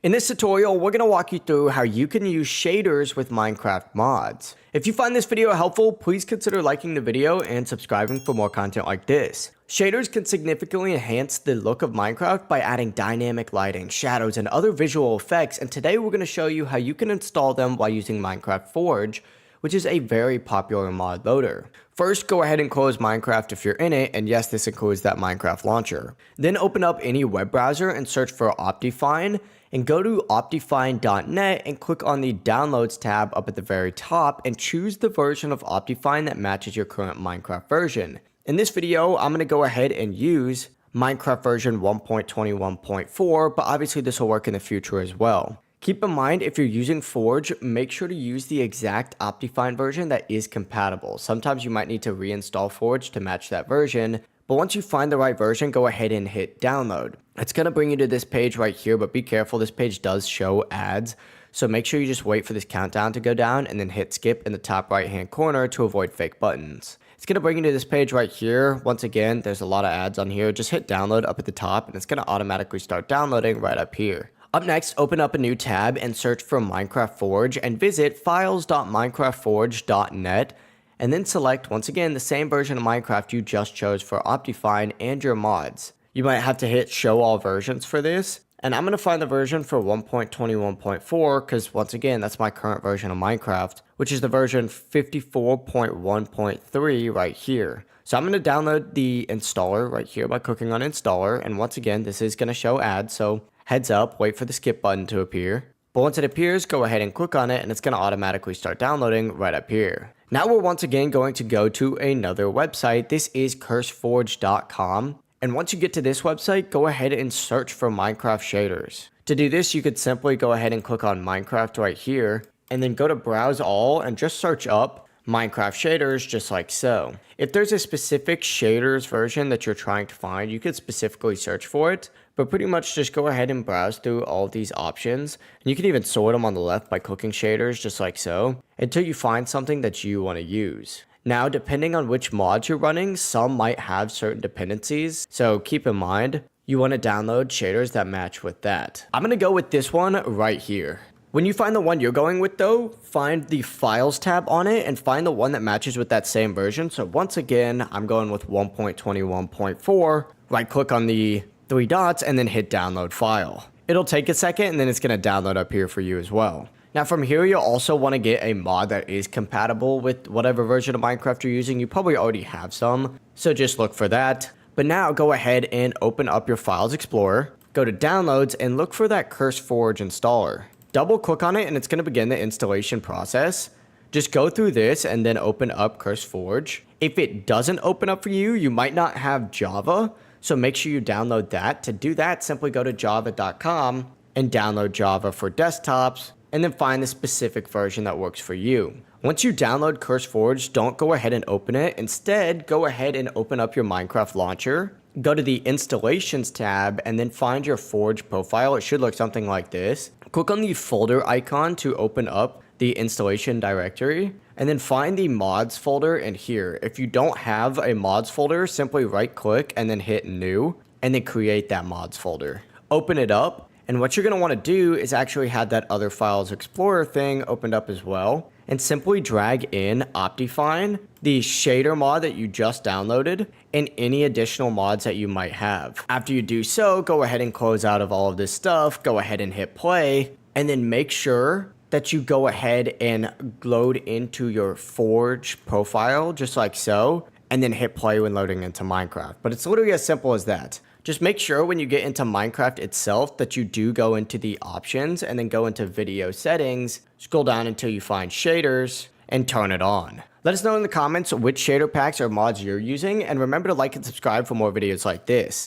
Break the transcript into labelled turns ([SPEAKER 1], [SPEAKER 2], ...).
[SPEAKER 1] In this tutorial, we're going to walk you through how you can use shaders with Minecraft mods. If you find this video helpful, please consider liking the video and subscribing for more content like this. Shaders can significantly enhance the look of Minecraft by adding dynamic lighting, shadows, and other visual effects, and today we're going to show you how you can install them while using Minecraft Forge, which is a very popular mod loader. First, go ahead and close Minecraft if you're in it, and yes, this includes that Minecraft launcher. Then open up any web browser and search for Optifine, and go to optifine.net and click on the Downloads tab up at the very top and choose the version of Optifine that matches your current Minecraft version. In this video, I'm going to go ahead and use Minecraft version 1.21.4, but obviously this will work in the future as well. Keep in mind, if you're using Forge, make sure to use the exact Optifine version that is compatible. Sometimes you might need to reinstall Forge to match that version, but once you find the right version, go ahead and hit download. It's going to bring you to this page right here, but be careful, this page does show ads. So make sure you just wait for this countdown to go down and then hit skip in the top right hand corner to avoid fake buttons. It's going to bring you to this page right here. Once again, there's a lot of ads on here. Just hit download up at the top and it's going to automatically start downloading right up here. Up next, open up a new tab and search for Minecraft Forge and visit files.minecraftforge.net. And then select, once again, the same version of Minecraft you just chose for Optifine and your mods. You might have to hit show all versions for this, and I'm going to find the version for 1.21.4 because, once again, that's my current version of Minecraft, which is the version 54.1.3 right here. So I'm going to download the installer right here by clicking on installer, and once again, this is going to show ads, so heads up, wait for the skip button to appear. But once it appears, go ahead and click on it and it's going to automatically start downloading right up here. Now we're once again going to go to another website. This is curseforge.com. And once you get to this website, go ahead and search for Minecraft shaders. To do this, you could simply go ahead and click on Minecraft right here and then go to browse all and just search up Minecraft shaders just like so. If there's a specific shaders version that you're trying to find, you could specifically search for it, but pretty much just go ahead and browse through all of these options. And you can even sort them on the left by clicking shaders just like so, until you find something that you want to use. Now, depending on which mods you're running, some might have certain dependencies, so keep in mind, you want to download shaders that match with that. I'm going to go with this one right here. When you find the one you're going with though, find the Files tab on it and find the one that matches with that same version. So once again, I'm going with 1.21.4. Right click on the three dots and then hit download file. It'll take a second and then it's going to download up here for you as well. Now from here, you'll also want to get a mod that is compatible with whatever version of Minecraft you're using. You probably already have some, so just look for that. But now go ahead and open up your Files Explorer, go to Downloads and look for that CurseForge installer. Double click on it and it's going to begin the installation process. Just go through this and then open up CurseForge. If it doesn't open up for you, you might not have Java, so make sure you download that. To do that, simply go to java.com and download Java for desktops and then find the specific version that works for you. Once you download CurseForge, don't go ahead and open it. Instead, go ahead and open up your Minecraft launcher. Go to the Installations tab and then find your Forge profile. It should look something like this. Click on the folder icon to open up the installation directory and then find the mods folder in here. If you don't have a mods folder, simply right click and then hit new and then create that mods folder. Open it up, and what you're going to want to do is actually have that other Files Explorer thing opened up as well and simply drag in Optifine, the shader mod that you just downloaded, and any additional mods that you might have. After you do so, go ahead and close out of all of this stuff, go ahead and hit play, and then make sure that you go ahead and load into your Forge profile just like so, and then hit play when loading into Minecraft. But it's literally as simple as that. Just make sure when you get into Minecraft itself that you do go into the options and then go into video settings, scroll down until you find shaders, and turn it on. Let us know in the comments which shader packs or mods you're using, and remember to like and subscribe for more videos like this.